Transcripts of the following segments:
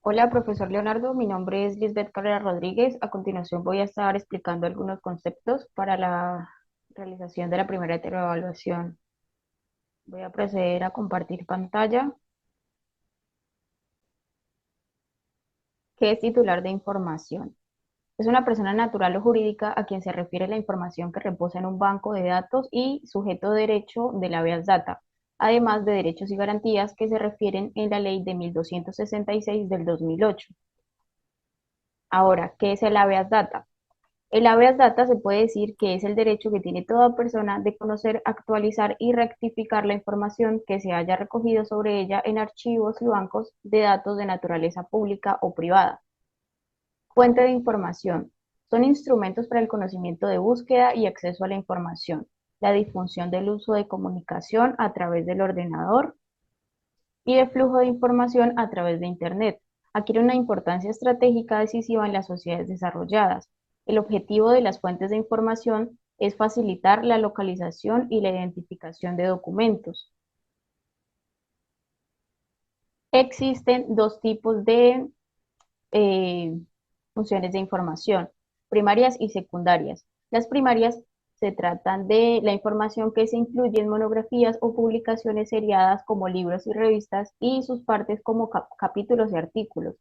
Hola, profesor Leonardo. Mi nombre es Lisbeth Carrera Rodríguez. A continuación voy a estar explicando algunos conceptos para la realización de la primera evaluación. Voy a proceder a compartir pantalla. ¿Qué es titular de información? Es una persona natural o jurídica a quien se refiere la información que reposa en un banco de datos y sujeto de derecho de la habeas data, además de derechos y garantías que se refieren en la Ley de 1266 del 2008. Ahora, ¿qué es el habeas data? El habeas data se puede decir que es el derecho que tiene toda persona de conocer, actualizar y rectificar la información que se haya recogido sobre ella en archivos y bancos de datos de naturaleza pública o privada. Fuente de información. Son instrumentos para el conocimiento de búsqueda y acceso a la información, la difusión del uso de comunicación a través del ordenador y de flujo de información a través de Internet. Adquiere una importancia estratégica decisiva en las sociedades desarrolladas. El objetivo de las fuentes de información es facilitar la localización y la identificación de documentos. Existen dos tipos de eh, funciones de información, primarias y secundarias. Las primarias se tratan de la información que se incluye en monografías o publicaciones seriadas como libros y revistas y sus partes como capítulos y artículos.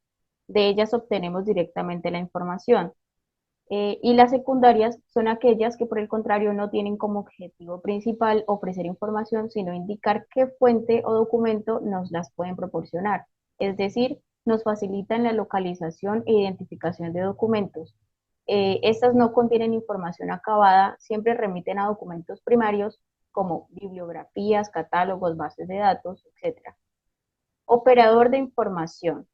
De ellas obtenemos directamente la información. Y las secundarias son aquellas que por el contrario no tienen como objetivo principal ofrecer información, sino indicar qué fuente o documento nos las pueden proporcionar. Es decir, nos facilitan la localización e identificación de documentos. Estas no contienen información acabada, siempre remiten a documentos primarios como bibliografías, catálogos, bases de datos, etc. Operador de información.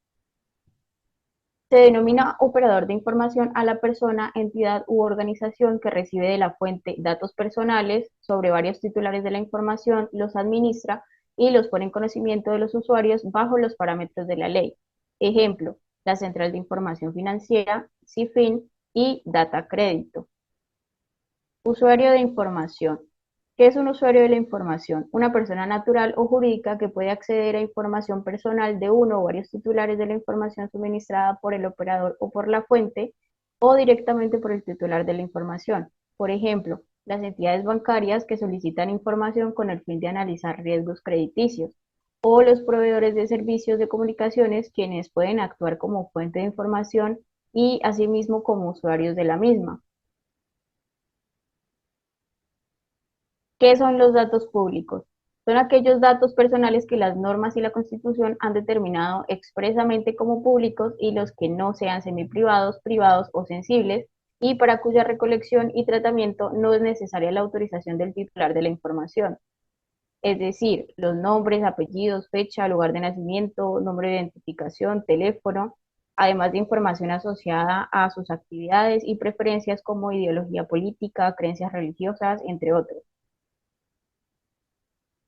Se denomina operador de información a la persona, entidad u organización que recibe de la fuente datos personales sobre varios titulares de la información, los administra y los pone en conocimiento de los usuarios bajo los parámetros de la ley. Ejemplo, la Central de Información Financiera, CIFIN y Data Crédito. Usuario de información. ¿Qué es un usuario de la información? Una persona natural o jurídica que puede acceder a información personal de uno o varios titulares de la información suministrada por el operador o por la fuente o directamente por el titular de la información. Por ejemplo, las entidades bancarias que solicitan información con el fin de analizar riesgos crediticios o los proveedores de servicios de comunicaciones quienes pueden actuar como fuente de información y asimismo como usuarios de la misma. ¿Qué son los datos públicos? Son aquellos datos personales que las normas y la Constitución han determinado expresamente como públicos y los que no sean semiprivados, privados o sensibles, y para cuya recolección y tratamiento no es necesaria la autorización del titular de la información. Es decir, los nombres, apellidos, fecha, lugar de nacimiento, nombre de identificación, teléfono, además de información asociada a sus actividades y preferencias como ideología política, creencias religiosas, entre otros.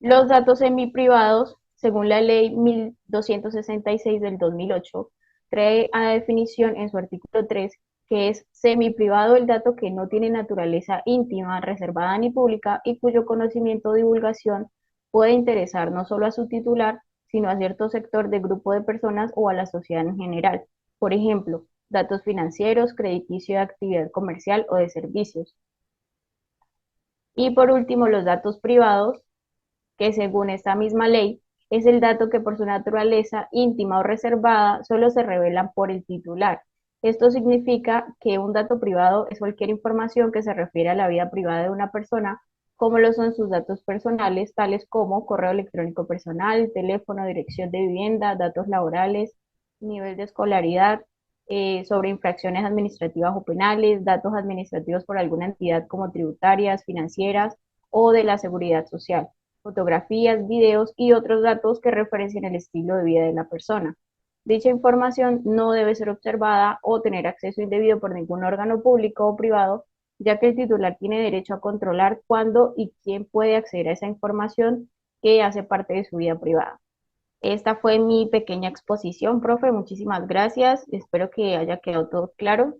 Los datos semiprivados, según la Ley 1266 del 2008, trae a definición en su artículo 3 que es semiprivado el dato que no tiene naturaleza íntima, reservada ni pública y cuyo conocimiento o divulgación puede interesar no solo a su titular, sino a cierto sector de grupo de personas o a la sociedad en general. Por ejemplo, datos financieros, crediticio de actividad comercial o de servicios. Y por último, los datos privados que según esta misma ley es el dato que por su naturaleza íntima o reservada solo se revelan por el titular. Esto significa que un dato privado es cualquier información que se refiere a la vida privada de una persona, como lo son sus datos personales, tales como correo electrónico personal, teléfono, dirección de vivienda, datos laborales, nivel de escolaridad, sobre infracciones administrativas o penales, datos administrativos por alguna entidad como tributarias, financieras o de la seguridad social, fotografías, videos y otros datos que referencien el estilo de vida de la persona. Dicha información no debe ser observada o tener acceso indebido por ningún órgano público o privado, ya que el titular tiene derecho a controlar cuándo y quién puede acceder a esa información que hace parte de su vida privada. Esta fue mi pequeña exposición, profe. Muchísimas gracias. Espero que haya quedado todo claro.